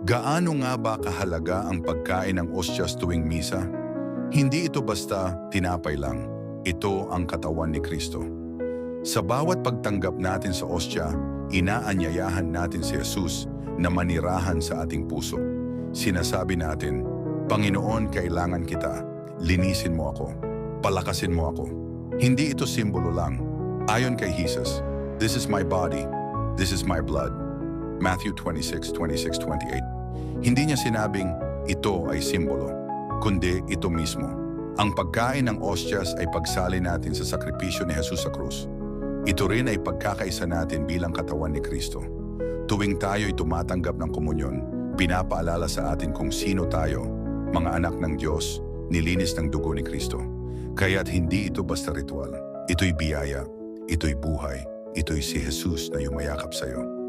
Gaano nga ba kahalaga ang pagkain ng ostyas tuwing misa? Hindi ito basta tinapay lang. Ito ang katawan ni Kristo. Sa bawat pagtanggap natin sa ostya, inaanyayahan natin si Jesus na manirahan sa ating puso. Sinasabi natin, Panginoon, kailangan kita. Linisin mo ako. Palakasin mo ako. Hindi ito simbolo lang. Ayon kay Jesus, this is my body, this is my blood. Matthew 26:26-28. Hindi niya sinabing ito ay simbolo, kundi ito mismo. Ang pagkain ng ostyas ay pagsali natin sa sakripisyo ni Jesus sa krus. Ito rin ay pagkakaisa natin bilang katawan ni Kristo. Tuwing tayo'y tumatanggap ng komunyon, pinapaalala sa atin kung sino tayo, mga anak ng Diyos, nilinis ng dugo ni Kristo. Kaya't hindi ito basta ritual. Ito'y biyaya, ito'y buhay, ito'y si Jesus na yumayakap sa iyo.